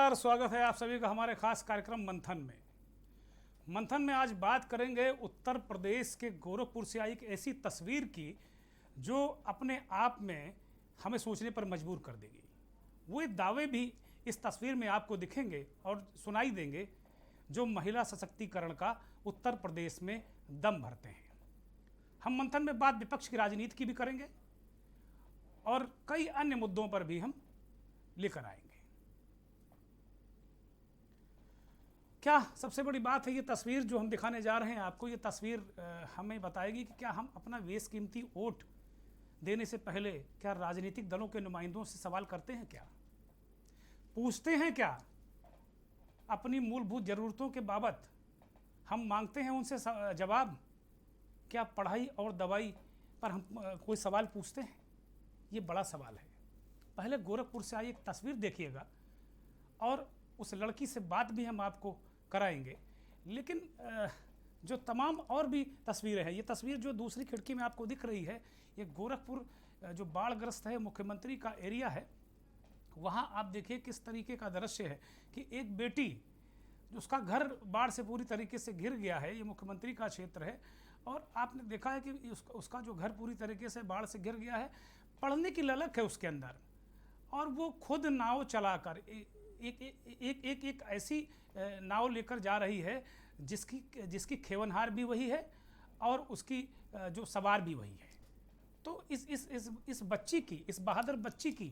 नमस्कार, स्वागत है आप सभी का हमारे खास कार्यक्रम मंथन में आज बात करेंगे उत्तर प्रदेश के गोरखपुर से आई एक ऐसी तस्वीर की जो अपने आप में हमें सोचने पर मजबूर कर देगी। वो दावे भी इस तस्वीर में आपको दिखेंगे और सुनाई देंगे जो महिला सशक्तिकरण का उत्तर प्रदेश में दम भरते हैं। हम मंथन में बात विपक्ष की राजनीति की भी करेंगे और कई अन्य मुद्दों पर भी हम लेकर आएंगे। क्या सबसे बड़ी बात है, ये तस्वीर जो हम दिखाने जा रहे हैं आपको, ये तस्वीर हमें बताएगी कि क्या हम अपना बेशकीमती वोट देने से पहले क्या राजनीतिक दलों के नुमाइंदों से सवाल करते हैं, क्या पूछते हैं, क्या अपनी मूलभूत ज़रूरतों के बाबत हम मांगते हैं उनसे जवाब, क्या पढ़ाई और दवाई पर हम कोई सवाल पूछते हैं। ये बड़ा सवाल है। पहले गोरखपुर से आई एक तस्वीर देखिएगा और उस लड़की से बात भी हम आपको कराएंगे। लेकिन जो तमाम और भी तस्वीरें हैं, ये तस्वीर जो दूसरी खिड़की में आपको दिख रही है, ये गोरखपुर जो बाढ़ग्रस्त है, मुख्यमंत्री का एरिया है, वहाँ आप देखिए किस तरीके का दृश्य है कि एक बेटी, उसका घर बाढ़ से पूरी तरीके से घिर गया है। ये मुख्यमंत्री का क्षेत्र है और आपने देखा है कि उसका जो घर पूरी तरीके से बाढ़ से घिर गया है। पढ़ने की ललक है उसके अंदर और वो खुद नाव चलाकर एक ऐसी नाव लेकर जा रही है जिसकी खेवनहार भी वही है और उसकी जो सवार भी वही है। तो इस बच्ची की, इस बहादुर बच्ची की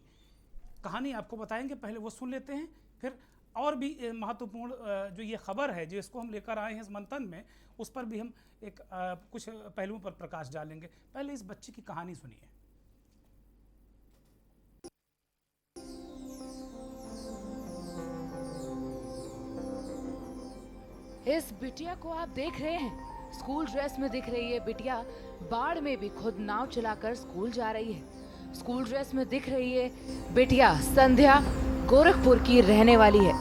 कहानी आपको बताएंगे। पहले वो सुन लेते हैं, फिर और भी महत्वपूर्ण जो ये खबर है जो इसको हम लेकर आए हैं इस मंथन में, उस पर भी हम एक कुछ पहलुओं पर प्रकाश डालेंगे। पहले इस बच्ची की कहानी सुनिए। इस बिटिया को आप देख रहे हैं, स्कूल ड्रेस में दिख रही है बिटिया। बाढ़ में भी खुद नाव चलाकर स्कूल जा रही है। स्कूल ड्रेस में दिख रही है बिटिया संध्या, गोरखपुर की रहने वाली है।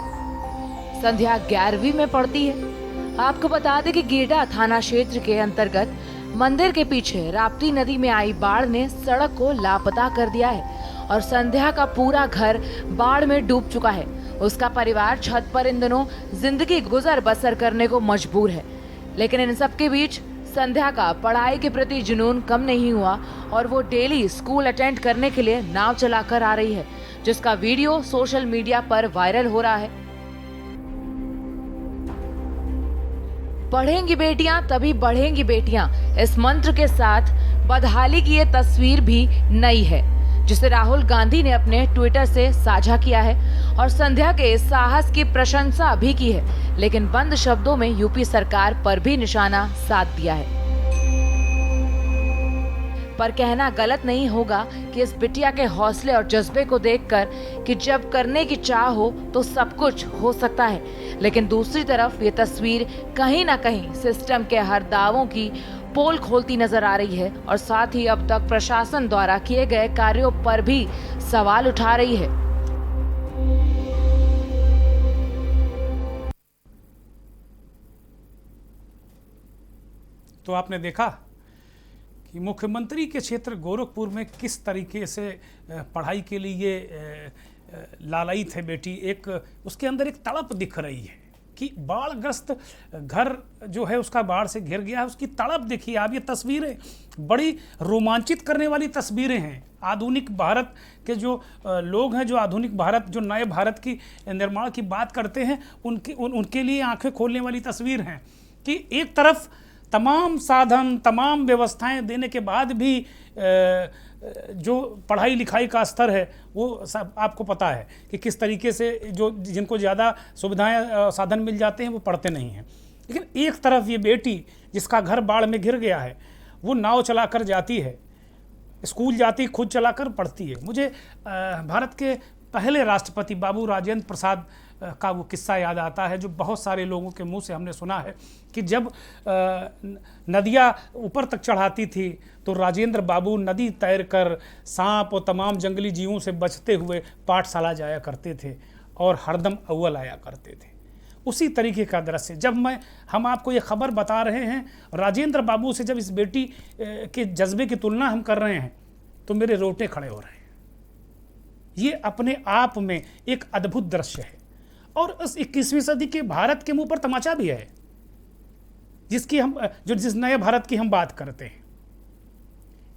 संध्या 11वीं में पढ़ती है। आपको बता दें कि गीडा थाना क्षेत्र के अंतर्गत मंदिर के पीछे राप्ती नदी में आई बाढ़ ने सड़क को लापता कर दिया है और संध्या का पूरा घर बाढ़ में डूब चुका है। उसका परिवार छत पर इन दिनों जिंदगी गुजर बसर करने को मजबूर है। लेकिन इन सब के बीच संध्या का पढ़ाई के प्रति जुनून कम नहीं हुआ और वो डेली स्कूल अटेंड करने के लिए नाव चलाकर आ रही है, जिसका वीडियो सोशल मीडिया पर वायरल हो रहा है। पढ़ेंगी बेटियां तभी बढ़ेंगी बेटियां, इस मंत्र के साथ बदहाली की ये तस्वीर भी नई है, जिसे राहुल गांधी ने अपने ट्विटर से साझा किया है और संध्या के साहस की प्रशंसा भी की है। लेकिन बंद शब्दों में यूपी सरकार पर भी निशाना साध दिया है। पर कहना गलत नहीं होगा कि इस बिटिया के हौसले और जज्बे को देखकर कि जब करने की चाह हो तो सब कुछ हो सकता है। लेकिन दूसरी तरफ ये तस्वीर कहीं ना कहीं सिस्टम के हर दावों की पोल खोलती नजर आ रही है और साथ ही अब तक प्रशासन द्वारा किए गए कार्यों पर भी सवाल उठा रही है। तो आपने देखा कि मुख्यमंत्री के क्षेत्र गोरखपुर में किस तरीके से पढ़ाई के लिए लालायित है बेटी। एक उसके अंदर एक तड़प दिख रही है कि बाढ़ग्रस्त घर जो है उसका बाढ़ से घिर गया है, उसकी तड़प देखिए आप। ये तस्वीरें बड़ी रोमांचित करने वाली तस्वीरें हैं। आधुनिक भारत के जो लोग हैं, जो आधुनिक भारत, जो नए भारत की निर्माण की बात करते हैं, उनके लिए आंखें खोलने वाली तस्वीर हैं कि एक तरफ तमाम साधन, तमाम व्यवस्थाएं देने के बाद भी जो पढ़ाई लिखाई का स्तर है वो सब आपको पता है कि किस तरीके से जो जिनको ज़्यादा सुविधाएं साधन मिल जाते हैं वो पढ़ते नहीं हैं। लेकिन एक तरफ ये बेटी जिसका घर बाढ़ में घिर गया है, वो नाव चलाकर जाती है, स्कूल जाती, खुद चलाकर पढ़ती है। मुझे भारत के पहले राष्ट्रपति बाबू राजेंद्र प्रसाद का वो किस्सा याद आता है जो बहुत सारे लोगों के मुंह से हमने सुना है कि जब नदियाँ ऊपर तक चढ़ाती थी तो राजेंद्र बाबू नदी तैर कर सांप और तमाम जंगली जीवों से बचते हुए पाठशाला जाया करते थे और हरदम अव्वल आया करते थे। उसी तरीके का दृश्य जब हम आपको ये खबर बता रहे हैं, राजेंद्र बाबू से जब इस बेटी के जज्बे की तुलना हम कर रहे हैं तो मेरे रोटे खड़े हो रहे हैं। ये अपने आप में एक अद्भुत दृश्य है और उस 21वीं सदी के भारत के मुंह पर तमाचा भी है, जिस नए भारत की हम बात करते हैं।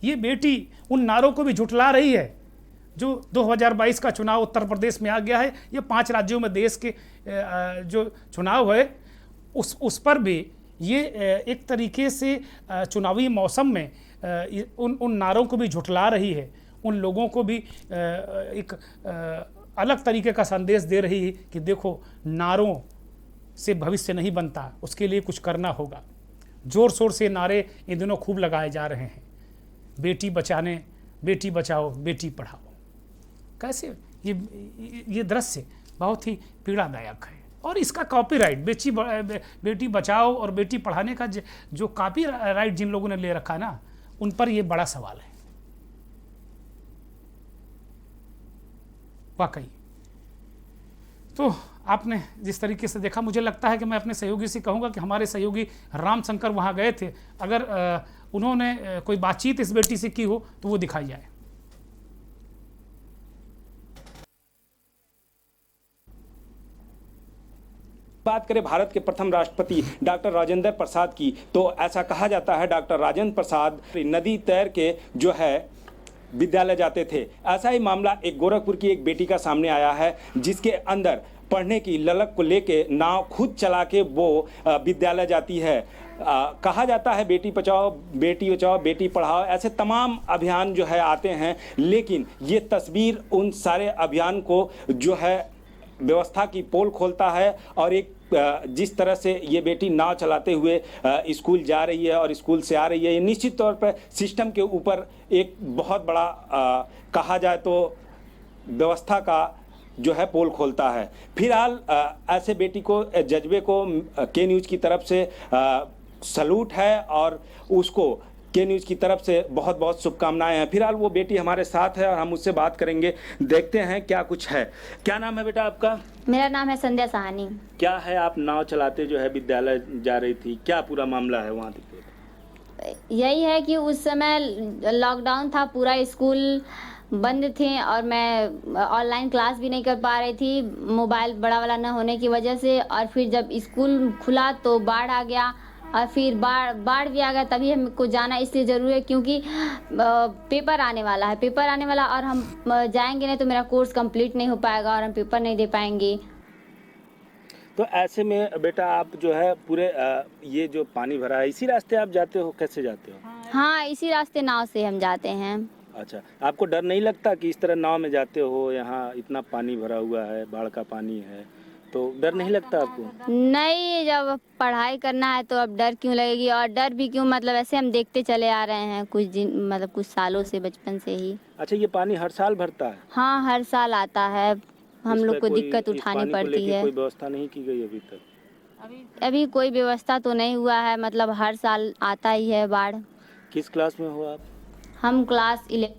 ये बेटी उन नारों को भी झुठला रही है जो 2022 का चुनाव उत्तर प्रदेश में आ गया है। ये 5 राज्यों में देश के जो चुनाव है उस पर भी ये एक तरीके से चुनावी मौसम में उन नारों को भी झुठला रही है, उन लोगों को भी एक अलग तरीके का संदेश दे रही है कि देखो, नारों से भविष्य नहीं बनता, उसके लिए कुछ करना होगा। जोर शोर से नारे इन दिनों खूब लगाए जा रहे हैं, बेटी बचाने, बेटी बचाओ, बेटी पढ़ाओ। कैसे ये दृश्य बहुत ही पीड़ादायक है। और इसका कॉपीराइट बेटी बचाओ और बेटी पढ़ाने का जो कॉपीराइट जिन लोगों ने ले रखा है ना, उन पर ये बड़ा सवाल है वाकई। तो आपने जिस तरीके से देखा, मुझे लगता है कि मैं अपने सहयोगी से कहूँगा कि हमारे सहयोगी रामशंकर वहाँ गए थे, अगर उन्होंने कोई बातचीत इस बेटी से की हो तो वो दिखाई जाए। बात करें भारत के प्रथम राष्ट्रपति डॉक्टर राजेंद्र प्रसाद की, तो ऐसा कहा जाता है डॉक्टर राजेंद्र प्रसाद नदी तैर के जो है विद्यालय जाते थे। ऐसा ही मामला एक गोरखपुर की एक बेटी का सामने आया है, जिसके अंदर पढ़ने की ललक को लेके नाव खुद चला के वो विद्यालय जाती है। कहा जाता है बेटी बचाओ, बेटी पढ़ाओ, ऐसे तमाम अभियान जो है आते हैं, लेकिन ये तस्वीर उन सारे अभियान को जो है व्यवस्था की पोल खोलता है। और एक जिस तरह से ये बेटी नाव चलाते हुए स्कूल जा रही है और स्कूल से आ रही है, ये निश्चित तौर पर सिस्टम के ऊपर एक बहुत बड़ा कहा जाए तो व्यवस्था का जो है पोल खोलता है। फिलहाल ऐसे बेटी को, जज्बे को के न्यूज़ की तरफ से सलूट है और उसको के न्यूज़ की तरफ से बहुत बहुत शुभकामनाएं हैं। फिलहाल वो बेटी हमारे साथ है और हम उससे बात करेंगे, देखते हैं क्या कुछ है। क्या नाम है बेटा आपका? मेरा नाम है संध्या साहनी। क्या है, आप नाव चलाते जो है विद्यालय जा रही थी, क्या पूरा मामला है वहाँ? यही है कि उस समय लॉकडाउन था, पूरा स्कूल बंद थे और मैं ऑनलाइन क्लास भी नहीं कर पा रही थी, मोबाइल बड़ा वाला न होने की वजह से। और फिर जब स्कूल खुला तो बाढ़ आ गया और फिर बाढ़ भी आ गया, तभी हमको जाना इसलिए ज़रूरी है क्योंकि पेपर आने वाला है, और हम जाएंगे नहीं तो मेरा कोर्स कंप्लीट नहीं हो पाएगा और हम पेपर नहीं दे पाएंगे। तो ऐसे में बेटा आप जो है पूरे ये जो पानी भरा है, इसी रास्ते आप जाते हो? कैसे जाते हो? हाँ, इसी रास्ते नाव से हम जाते हैं। अच्छा, आपको डर नहीं लगता कि इस तरह नाव में जाते हो, यहाँ इतना पानी भरा हुआ है, बाढ़ का पानी है, तो डर नहीं लगता आपको? नहीं, जब पढ़ाई करना है तो अब डर क्यों लगेगी, और डर भी क्यों, मतलब ऐसे हम देखते चले आ रहे हैं कुछ सालों से, बचपन से ही। अच्छा, ये पानी हर साल भरता है? हाँ, हर साल आता है, हम लोग को दिक्कत उठानी पड़ती है। कोई व्यवस्था नहीं की गई अभी तक? अभी कोई व्यवस्था तो नहीं हुआ है, मतलब हर साल आता ही है बाढ़। किस क्लास में हो आप? हम क्लास 11।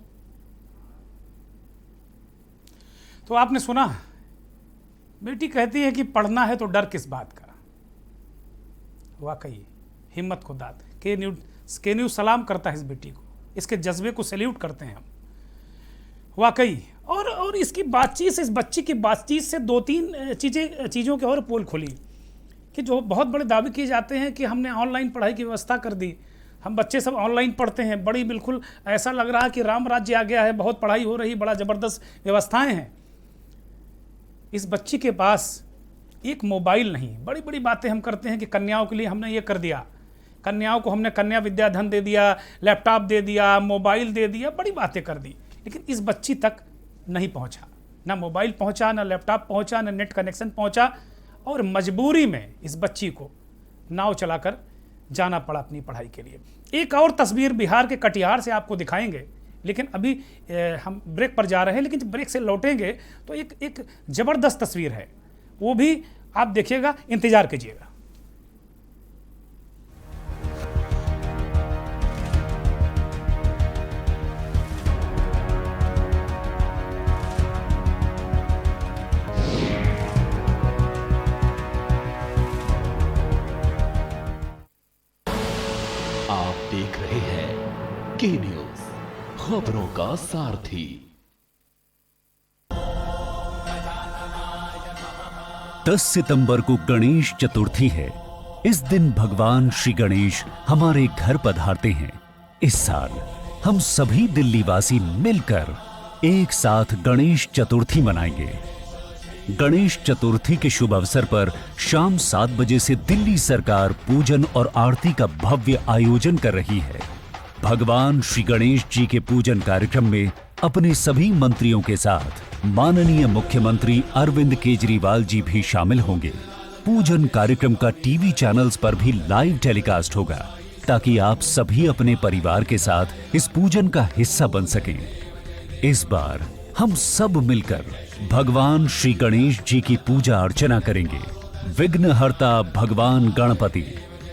तो आपने सुना, बेटी कहती है कि पढ़ना है तो डर किस बात का। वाकई हिम्मत को दाद। के न्यूज़ सलाम करता है इस बेटी को, इसके जज्बे को सैल्यूट करते हैं हम वाकई। और इसकी बातचीत से, इस बच्ची की बातचीत से 2-3 चीज़ों के और पोल खुली कि जो बहुत बड़े दावे किए जाते हैं कि हमने ऑनलाइन पढ़ाई की व्यवस्था कर दी, हम बच्चे सब ऑनलाइन पढ़ते हैं, बड़ी बिल्कुल ऐसा लग रहा है कि राम राज्य आ गया है, बहुत पढ़ाई हो रही, बड़ा ज़बरदस्त व्यवस्थाएं हैं। इस बच्ची के पास एक मोबाइल नहीं। बड़ी बड़ी बातें हम करते हैं कि कन्याओं के लिए हमने ये कर दिया, कन्याओं को हमने कन्या विद्याधन दे दिया, लैपटॉप दे दिया, मोबाइल दे दिया, बड़ी बातें कर दी, लेकिन इस बच्ची तक नहीं पहुंचा। ना मोबाइल पहुंचा, ना लैपटॉप पहुंचा, ना नेट कनेक्शन पहुंचा, और मजबूरी में इस बच्ची को नाव चलाकर जाना पड़ा अपनी पढ़ाई के लिए। एक और तस्वीर बिहार के कटिहार से आपको दिखाएंगे, लेकिन अभी हम ब्रेक पर जा रहे हैं, लेकिन जब ब्रेक से लौटेंगे तो एक ज़बरदस्त तस्वीर है, वो भी आप देखिएगा, इंतज़ार कीजिएगा। आप देख रहे हैं के न्यूज़, खबरों का सारथी। 10 सितंबर को गणेश चतुर्थी है। इस दिन भगवान श्री गणेश हमारे घर पधारते हैं। इस साल हम सभी दिल्ली वासी मिलकर एक साथ गणेश चतुर्थी मनाएंगे। गणेश चतुर्थी के शुभ अवसर पर शाम 7 बजे से दिल्ली सरकार पूजन और आरती का भव्य आयोजन कर रही है। भगवान श्री गणेश जी के पूजन कार्यक्रम में अपने सभी मंत्रियों के साथ माननीय मुख्यमंत्री अरविंद केजरीवाल जी भी शामिल होंगे। पूजन कार्यक्रम का टीवी चैनल्स पर भी लाइव टेलीकास्ट होगा, ताकि आप सभी अपने परिवार के साथ इस पूजन का हिस्सा बन सकें। इस बार हम सब मिलकर भगवान श्री गणेश जी की पूजा अर्चना करेंगे। विघ्नहर्ता भगवान गणपति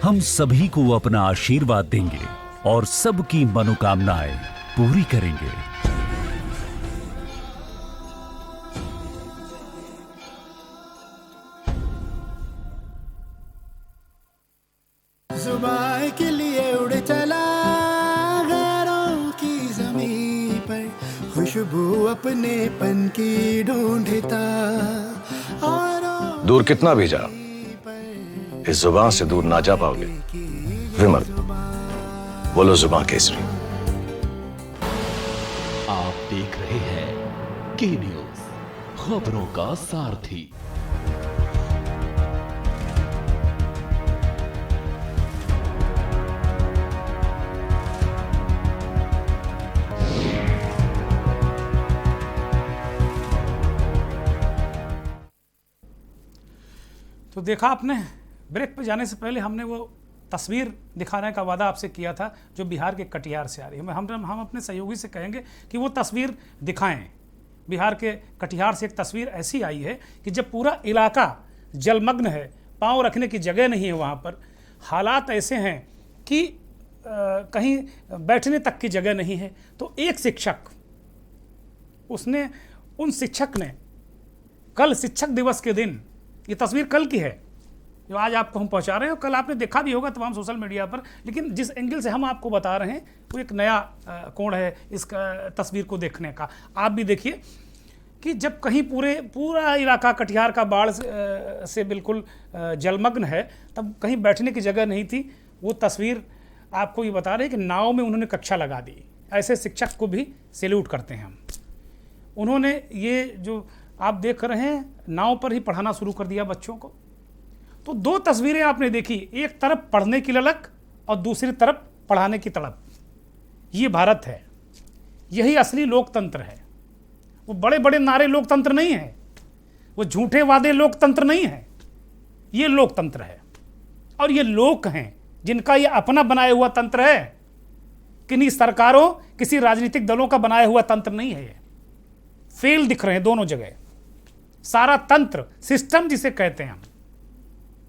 हम सभी को अपना आशीर्वाद देंगे और सबकी मनोकामनाएं पूरी करेंगे। जुबान के लिए उड़ चला गैरों की ज़मीं पर, खुशबू अपने पन की ढूंढता और दूर कितना भी जा, इस जुबान से दूर ना जा पाओगे। विमल, बोलो जुबान केसरी। आप देख रहे हैं के न्यूज, खबरों का सारथी। तो देखा आपने, ब्रेक पे जाने से पहले हमने वो तस्वीर दिखाने का वादा आपसे किया था जो बिहार के कटिहार से आ रही है। हम अपने सहयोगी से कहेंगे कि वो तस्वीर दिखाएं। बिहार के कटिहार से एक तस्वीर ऐसी आई है कि जब पूरा इलाका जलमग्न है, पाँव रखने की जगह नहीं है, वहाँ पर हालात ऐसे हैं कि कहीं बैठने तक की जगह नहीं है। तो एक शिक्षक, उन शिक्षक ने कल शिक्षक दिवस के दिन, ये तस्वीर कल की है जो आज आपको हम पहुंचा रहे हैं, कल आपने देखा भी होगा तमाम सोशल मीडिया पर, लेकिन जिस एंगल से हम आपको बता रहे हैं वो एक नया कोण है इस तस्वीर को देखने का। आप भी देखिए कि जब कहीं पूरा इलाका कटिहार का बाढ़ से बिल्कुल जलमग्न है, तब कहीं बैठने की जगह नहीं थी। वो तस्वीर आपको ये बता रहे हैं कि नाव में उन्होंने कक्षा लगा दी। ऐसे शिक्षक को भी सैल्यूट करते हैं हम। उन्होंने ये जो आप देख रहे हैं, नाव पर ही पढ़ाना शुरू कर दिया बच्चों को। तो दो तस्वीरें आपने देखी, एक तरफ पढ़ने की ललक और दूसरी तरफ पढ़ाने की तड़प। ये भारत है, यही असली लोकतंत्र है। वो बड़े बड़े नारे लोकतंत्र नहीं है, वो झूठे वादे लोकतंत्र नहीं है, ये लोकतंत्र है। और ये लोग हैं जिनका ये अपना बनाया हुआ तंत्र है, किन्हीं सरकारों, किसी राजनीतिक दलों का बनाया हुआ तंत्र नहीं है। ये फेल दिख रहे हैं दोनों जगह। सारा तंत्र, सिस्टम जिसे कहते हैं हम,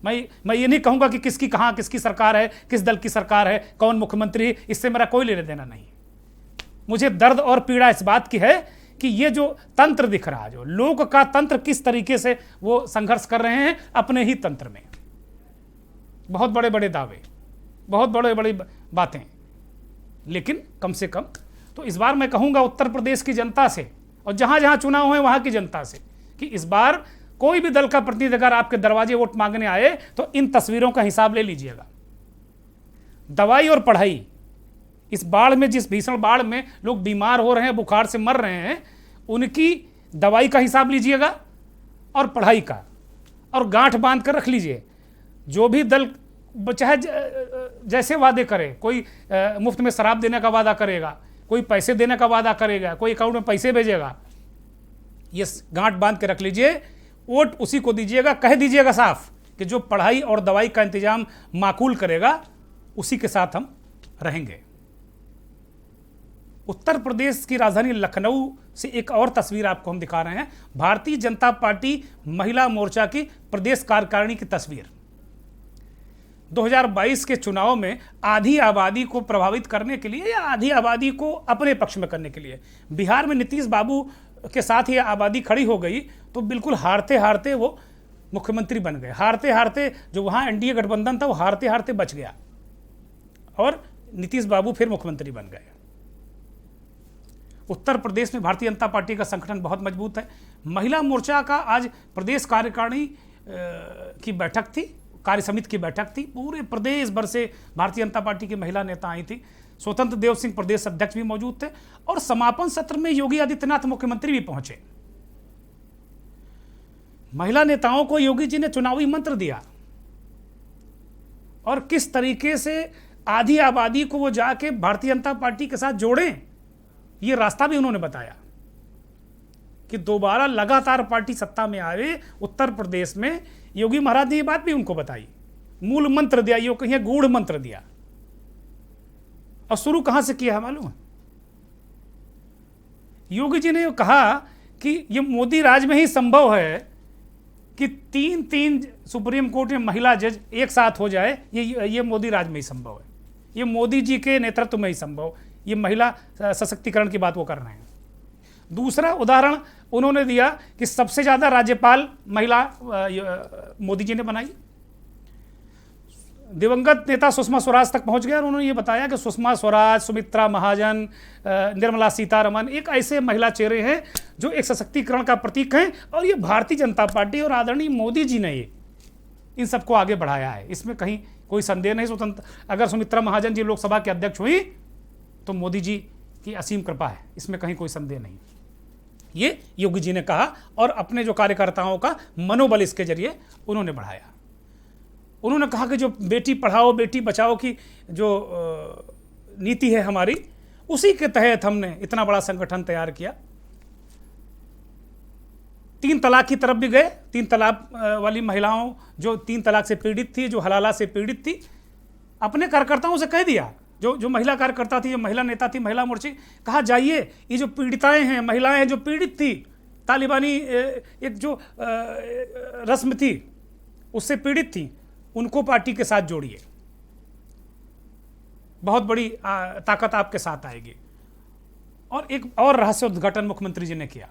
मैं ये नहीं कहूंगा कि किसकी कहां किसकी सरकार है, किस दल की सरकार है, कौन मुख्यमंत्री है, इससे मेरा कोई लेना देना नहीं। मुझे दर्द और पीड़ा इस बात की है कि ये जो तंत्र दिख रहा है, जो लोक का तंत्र, किस तरीके से वो संघर्ष कर रहे हैं अपने ही तंत्र में। बहुत बड़े बड़े दावे, बहुत बड़े बड़ी बातें, लेकिन कम से कम तो इस बार मैं कहूंगा उत्तर प्रदेश की जनता से और जहां जहां चुनाव हुए वहां की जनता से कि इस बार कोई भी दल का प्रतिनिधि अगर आपके दरवाजे वोट मांगने आए तो इन तस्वीरों का हिसाब ले लीजिएगा। दवाई और पढ़ाई, इस बाढ़ में, जिस भीषण बाढ़ में लोग बीमार हो रहे हैं, बुखार से मर रहे हैं, उनकी दवाई का हिसाब लीजिएगा और पढ़ाई का, और गांठ बांध कर रख लीजिए। जो भी दल चाहे जैसे वादे करे, कोई मुफ्त में शराब देने का वादा करेगा, कोई पैसे देने का वादा करेगा, कोई अकाउंट में पैसे भेजेगा, ये गांठ बांध के रख लीजिए, वोट उसी को दीजिएगा। कह दीजिएगा साफ कि जो पढ़ाई और दवाई का इंतजाम माकूल करेगा उसी के साथ हम रहेंगे। उत्तर प्रदेश की राजधानी लखनऊ से एक और तस्वीर आपको हम दिखा रहे हैं। भारतीय जनता पार्टी महिला मोर्चा की प्रदेश कार्यकारिणी की तस्वीर। 2022 के चुनाव में आधी आबादी को प्रभावित करने के लिए या आधी आबादी को अपने पक्ष में करने के लिए बिहार में नीतीश बाबू के साथ ही आबादी खड़ी हो गई, तो बिल्कुल हारते हारते वो मुख्यमंत्री बन गए। हारते हारते जो वहाँ एनडीए गठबंधन था वो हारते हारते बच गया और नीतीश बाबू फिर मुख्यमंत्री बन गए। उत्तर प्रदेश में भारतीय जनता पार्टी का संगठन बहुत मजबूत है। महिला मोर्चा का आज प्रदेश कार्यकारिणी की बैठक थी, कार्य समिति की बैठक थी। पूरे प्रदेश भर से भारतीय जनता पार्टी की महिला नेता आई थी। स्वतंत्र देव सिंह प्रदेश अध्यक्ष भी मौजूद थे और समापन सत्र में योगी आदित्यनाथ मुख्यमंत्री भी पहुंचे। महिला नेताओं को योगी जी ने चुनावी मंत्र दिया और किस तरीके से आधी आबादी को वो जाके भारतीय जनता पार्टी के साथ जोड़ें, ये रास्ता भी उन्होंने बताया कि दोबारा लगातार पार्टी सत्ता में आए उत्तर प्रदेश में। योगी महाराज ने ये बात भी उनको बताई, मूल मंत्र दिया, यो कहिए गूढ़ मंत्र दिया। और शुरू कहां से किया है मालूम है? योगी जी ने कहा कि ये मोदी राज में ही संभव है कि तीन सुप्रीम कोर्ट में महिला जज एक साथ हो जाए। ये मोदी राज में ही संभव है, ये मोदी जी के नेतृत्व में ही संभव। ये महिला सशक्तिकरण की बात वो कर रहे हैं। दूसरा उदाहरण उन्होंने दिया कि सबसे ज्यादा राज्यपाल महिला मोदी जी ने बनाई। दिवंगत नेता सुषमा स्वराज तक पहुंच गए और उन्होंने ये बताया कि सुषमा स्वराज, सुमित्रा महाजन, निर्मला सीतारमन एक ऐसे महिला चेहरे हैं जो एक सशक्तिकरण का प्रतीक हैं। और ये भारतीय जनता पार्टी और आदरणीय मोदी जी ने ये इन सबको आगे बढ़ाया है, इसमें कहीं कोई संदेह नहीं। स्वतंत्र अगर सुमित्रा महाजन जी लोकसभा के अध्यक्ष हुई तो मोदी जी की असीम कृपा है, इसमें कहीं कोई संदेह नहीं। ये योगी जी ने कहा और अपने जो कार्यकर्ताओं का मनोबल इसके जरिए उन्होंने बढ़ाया। उन्होंने कहा कि जो बेटी पढ़ाओ बेटी बचाओ की जो नीति है हमारी, उसी के तहत हमने इतना बड़ा संगठन तैयार किया। 3 तलाक की तरफ भी गए। 3 तलाक वाली महिलाओं जो 3 तलाक से पीड़ित थी, जो हलाला से पीड़ित थी, अपने कार्यकर्ताओं से कह दिया, जो महिला कार्यकर्ता थी, जो महिला नेता थी, महिला मोर्चे, कहा जाइए ये जो पीड़िताएं हैं, महिलाएं हैं जो पीड़ित थी, तालिबानी एक जो रस्म थी उससे पीड़ित थी, उनको पार्टी के साथ जोड़िए, बहुत बड़ी ताकत आपके साथ आएगी। और एक और रहस्य उद्घाटन मुख्यमंत्री जी ने किया।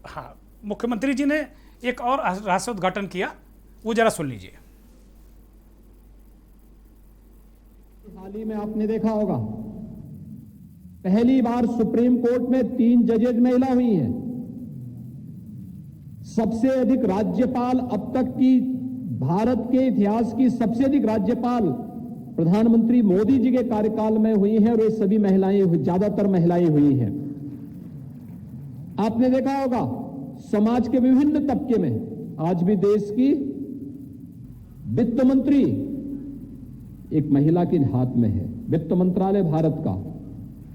हाँ, मुख्यमंत्री जी ने एक और रहस्य उद्घाटन किया, वो जरा सुन लीजिए। हाल ही में आपने देखा होगा, पहली बार सुप्रीम कोर्ट में 3 जजेज महिला हुई हैं। सबसे अधिक राज्यपाल अब तक की भारत के इतिहास की सबसे अधिक राज्यपाल प्रधानमंत्री मोदी जी के कार्यकाल में हुई हैं और ये सभी महिलाएं, ज्यादातर महिलाएं हुई हैं। आपने देखा होगा समाज के विभिन्न तबके में आज भी देश की वित्त मंत्री एक महिला के हाथ में है, वित्त मंत्रालय भारत का।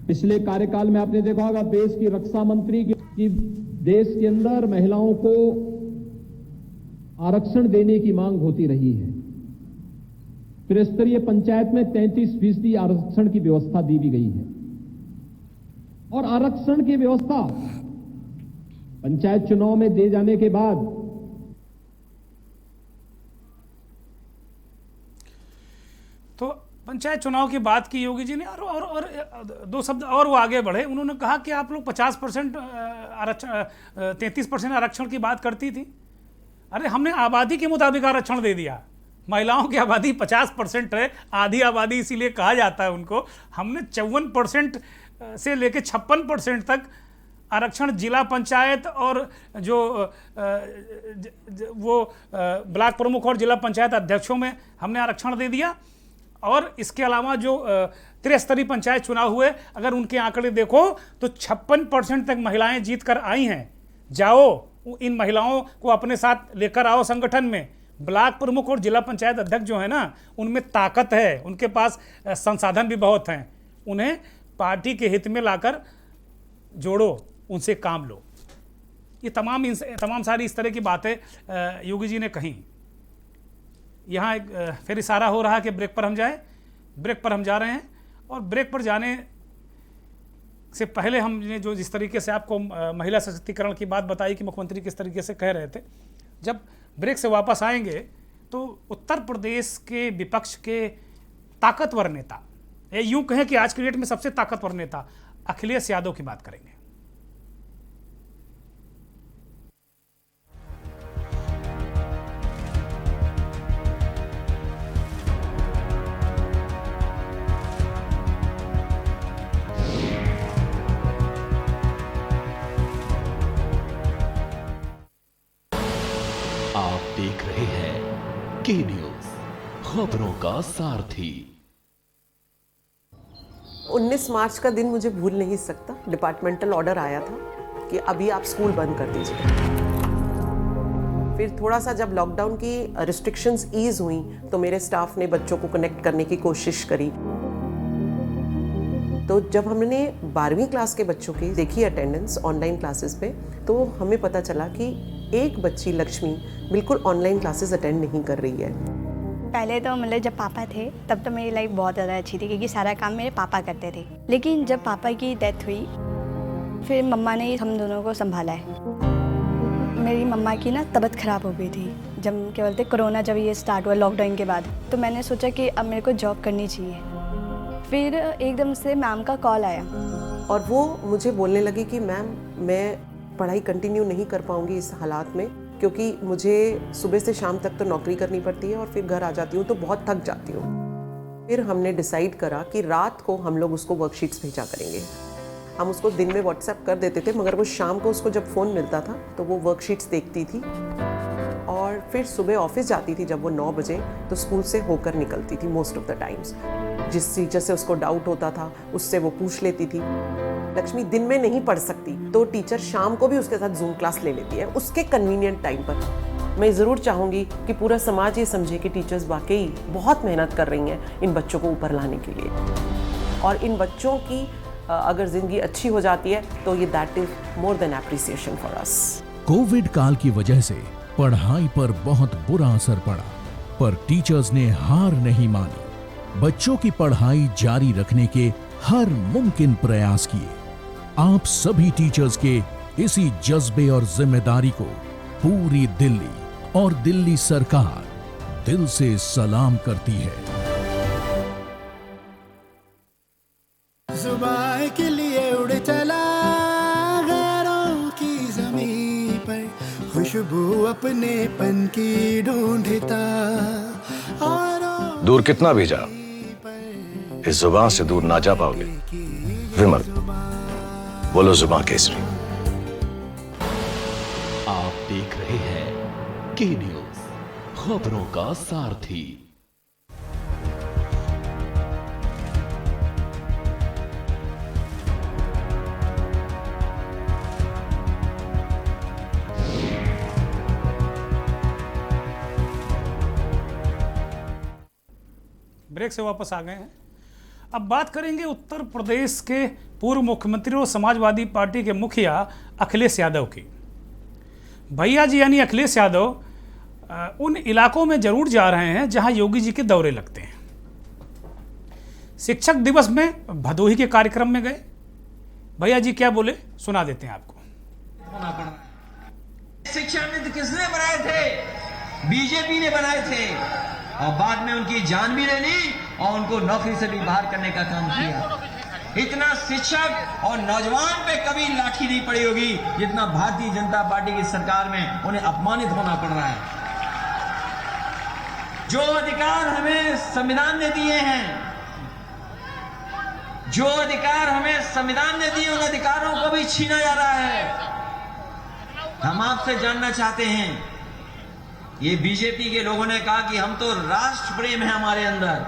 पिछले कार्यकाल में आपने देखा होगा देश की रक्षा मंत्री की देश के अंदर महिलाओं को आरक्षण देने की मांग होती रही है। त्रिस्तरीय पंचायत में 33% आरक्षण की व्यवस्था दी भी गई है। और आरक्षण की व्यवस्था पंचायत चुनाव में दे जाने के बाद तो पंचायत चुनाव की बात की योगी जी ने और 2 शब्द और वो आगे बढ़े। उन्होंने कहा कि आप लोग 50% आरक्षण, 33% आरक्षण की बात करती थी। अरे हमने आबादी के मुताबिक आरक्षण दे दिया। महिलाओं की आबादी 50% है, आधी आबादी इसीलिए कहा जाता है उनको। हमने 54% से लेकर 56% तक आरक्षण जिला पंचायत और जो वो ब्लॉक प्रमुख और जिला पंचायत अध्यक्षों में हमने आरक्षण दे दिया। और इसके अलावा जो त्रिस्तरीय पंचायत चुनाव हुए, अगर उनके आंकड़े देखो तो 56% तक महिलाएं जीत कर आई हैं। जाओ इन महिलाओं को अपने साथ लेकर आओ संगठन में। ब्लॉक प्रमुख और जिला पंचायत अध्यक्ष जो है ना, उनमें ताकत है, उनके पास संसाधन भी बहुत हैं। उन्हें पार्टी के हित में लाकर जोड़ो, उनसे काम लो। ये तमाम सारी इस तरह की बातें योगी जी ने कही। यहाँ एक फिर इशारा हो रहा है कि ब्रेक पर हम जाएं। ब्रेक पर हम जा रहे हैं और ब्रेक पर जाने से पहले हमने जो जिस तरीके से आपको महिला सशक्तिकरण की बात बताई कि मुख्यमंत्री किस तरीके से कह रहे थे, जब ब्रेक से वापस आएंगे तो उत्तर प्रदेश के विपक्ष के ताकतवर नेता, यूं कहें कि आज की डेट में सबसे ताकतवर नेता अखिलेश यादव की बात करेंगे। आप देख रहे हैं के न्यूज, खबरों का सारथी। 19 मार्च का दिन मुझे भूल नहीं सकता। डिपार्टमेंटल ऑर्डर आया था कि अभी आप स्कूल बंद कर दीजिए। फिर थोड़ा सा जब लॉकडाउन की रिस्ट्रिक्शंस ईज हुई तो मेरे स्टाफ ने बच्चों को कनेक्ट करने की कोशिश करी। तो जब हमने 12वीं क्लास के बच्चों की देखी अटेंडेंस ऑनलाइन क्लासेस पे, तो हमें पता चला कि एक बच्ची लक्ष्मी बिल्कुल ऑनलाइन क्लासेस अटेंड नहीं कर रही है। पहले तो मतलब जब पापा थे तब तो मेरी लाइफ बहुत ज़्यादा अच्छी थी क्योंकि सारा काम मेरे पापा करते थे। लेकिन जब पापा की डेथ हुई फिर मम्मा ने हम दोनों को संभाला है। मेरी मम्मा की ना तबीयत ख़राब हो गई थी जब क्या बोलते कोरोना जब ये स्टार्ट हुआ लॉकडाउन के बाद। तो मैंने सोचा कि अब मेरे को जॉब करनी चाहिए। फिर एकदम से मैम का कॉल आया और वो मुझे बोलने लगी कि मैम मैं पढ़ाई कंटिन्यू नहीं कर पाऊँगी इस हालात में, क्योंकि मुझे सुबह से शाम तक तो नौकरी करनी पड़ती है और फिर घर आ जाती हूँ तो बहुत थक जाती हूँ। फिर हमने डिसाइड करा कि रात को हम लोग उसको वर्कशीट्स भेजा करेंगे। हम उसको दिन में व्हाट्सएप कर देते थे, मगर वो शाम को उसको जब फ़ोन मिलता था तो वो वर्कशीट्स देखती थी और फिर सुबह ऑफिस जाती थी। जब वो 9 बजे तो स्कूल से होकर निकलती थी मोस्ट ऑफ द टाइम्स। जिस टीचर से उसको डाउट होता था उससे वो पूछ लेती थी। लक्ष्मी दिन में नहीं पढ़ सकती तो टीचर शाम को भी उसके साथ जूम क्लास ले लेती है उसके कन्वीनियंट टाइम पर। मैं ज़रूर चाहूँगी कि पूरा समाज ये समझे कि टीचर्स वाकई बहुत मेहनत कर रही हैं इन बच्चों को ऊपर लाने के लिए, और इन बच्चों की अगर ज़िंदगी अच्छी हो जाती है तो ये that is more than appreciation for us. Covid काल की वजह से पढ़ाई पर बहुत बुरा असर पड़ा, पर टीचर्स ने हार नहीं मानी। बच्चों की पढ़ाई जारी रखने के हर मुमकिन प्रयास किए। आप सभी टीचर्स के इसी जज्बे और जिम्मेदारी को पूरी दिल्ली और दिल्ली सरकार दिल से सलाम करती है। जुबान के लिए उड़ चला गैरों की ज़मीं पर, खुशबू अपने पन की ढूंढता। दूर कितना भी जाओ, इस जुबान से दूर ना जा पाओगे। विमल, बोलो जुबान केसरी। आप देख रहे हैं के न्यूज, खबरों का सारथी। ब्रेक से वापस आ गए हैं। अब बात करेंगे उत्तर प्रदेश के पूर्व मुख्यमंत्री और समाजवादी पार्टी के मुखिया अखिलेश यादव की। भैया जी यानी अखिलेश यादव उन इलाकों में जरूर जा रहे हैं जहां योगी जी के दौरे लगते हैं। शिक्षक दिवस में भदोही के कार्यक्रम में गए। भैया जी क्या बोले सुना देते हैं आपको। शिक्षा नीति किसने बनाए थे? बीजेपी ने बनाए थे और बाद में उनकी जान भी ले ली और उनको नौकरी से भी बाहर करने का काम किया। इतना शिक्षक और नौजवान पे कभी लाठी नहीं पड़ी होगी जितना भारतीय जनता पार्टी की सरकार में उन्हें अपमानित होना पड़ रहा है। जो अधिकार हमें संविधान ने दिए हैं, जो अधिकार हमें संविधान ने दिए, उन अधिकारों को भी छीना जा रहा है। हम आपसे जानना चाहते हैं, ये बीजेपी के लोगों ने कहा कि हम तो राष्ट्र प्रेम है हमारे अंदर,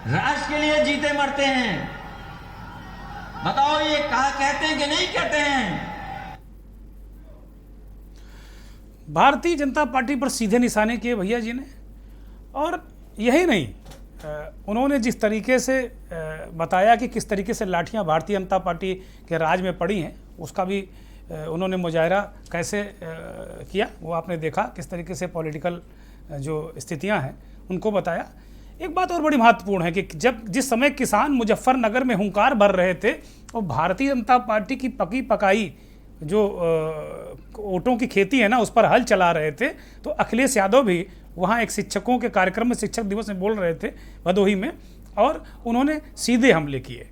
राष्ट्र के लिए जीते मरते हैं। बताओ ये कहा कहते हैं कि नहीं कहते हैं? भारतीय जनता पार्टी पर सीधे निशाने किए भैया जी ने। और यही नहीं, उन्होंने जिस तरीके से बताया कि किस तरीके से लाठियां भारतीय जनता पार्टी के राज में पड़ी हैं, उसका भी उन्होंने मुजाहरा कैसे किया वो आपने देखा। किस तरीके से पॉलिटिकल जो स्थितियां हैं उनको बताया। एक बात और बड़ी महत्वपूर्ण है कि जब जिस समय किसान मुजफ्फरनगर में हुंकार भर रहे थे और भारतीय जनता पार्टी की पकी पकाई जो ओटों की खेती है ना उस पर हल चला रहे थे, तो अखिलेश यादव भी वहाँ एक शिक्षकों के कार्यक्रम में शिक्षक दिवस में बोल रहे थे भदोही में, और उन्होंने सीधे हमले किए।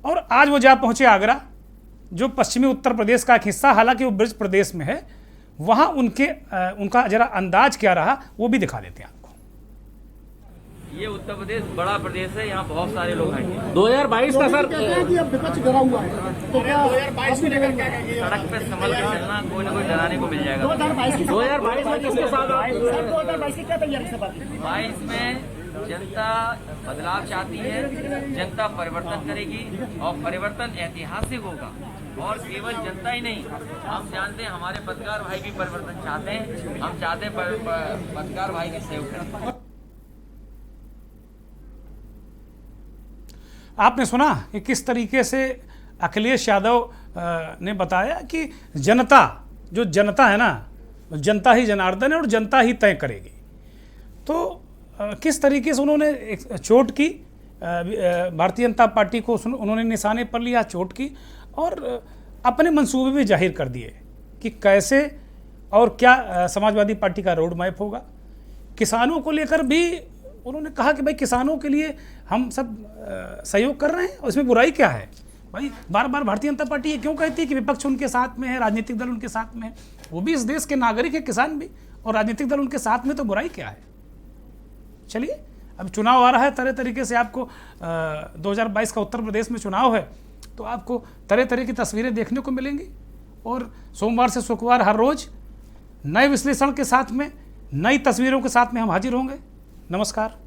और आज वो जा पहुँचे आगरा, जो पश्चिमी उत्तर प्रदेश का एक हिस्सा, हालांकि वो ब्रज प्रदेश में है। वहाँ उनका जरा अंदाज क्या रहा वो भी दिखा देते हैं आपको। ये उत्तर प्रदेश बड़ा प्रदेश है, यहाँ बहुत सारे लोग आएंगे। 2022 का सर कि अब विपक्ष डरा हुआ है, तो क्या 2022 में लेकर क्या कहेंगे? सड़क पे संभल के चलना, कोई ना कोई डराने को मिल जाएगा। 2022 में किसके साथ 2022 की क्या तैयारी से बात? 22 में जनता बदलाव चाहती है, जनता परिवर्तन करेगी और परिवर्तन ऐतिहासिक होगा। और केवल जनता ही नहीं, हम जानते हैं हमारे पत्रकार भाई भी परिवर्तन चाहते हैं। हम चाहते हैं पत्रकार भाई के सहयोग करें। आपने सुना कि किस तरीके से अखिलेश यादव ने बताया कि जनता, जो जनता है ना, जनता ही जनार्दन है और जनता ही तय करेगी। तो किस तरीके से उन्होंने चोट की, भारतीय जनता पार्टी को उन्होंने निशाने पर लिया, चोट की, और अपने मंसूबे भी जाहिर कर दिए कि कैसे और क्या समाजवादी पार्टी का रोड मैप होगा। किसानों को लेकर भी उन्होंने कहा कि भाई किसानों के लिए हम सब सहयोग कर रहे हैं और इसमें बुराई क्या है। भाई बार बार भारतीय जनता पार्टी ये क्यों कहती है कि विपक्ष उनके साथ में है, राजनीतिक दल उनके साथ में है? वो भी इस देश के नागरिक है, किसान भी, और राजनीतिक दल उनके साथ में, तो बुराई क्या है। चलिए, अब चुनाव आ रहा है, तरह तरीके से आपको 2022 का उत्तर प्रदेश में चुनाव है, तो आपको तरह तरह की तस्वीरें देखने को मिलेंगी। और सोमवार से शुक्रवार हर रोज नए विश्लेषण के साथ में, नई तस्वीरों के साथ में हम हाजिर होंगे। नमस्कार।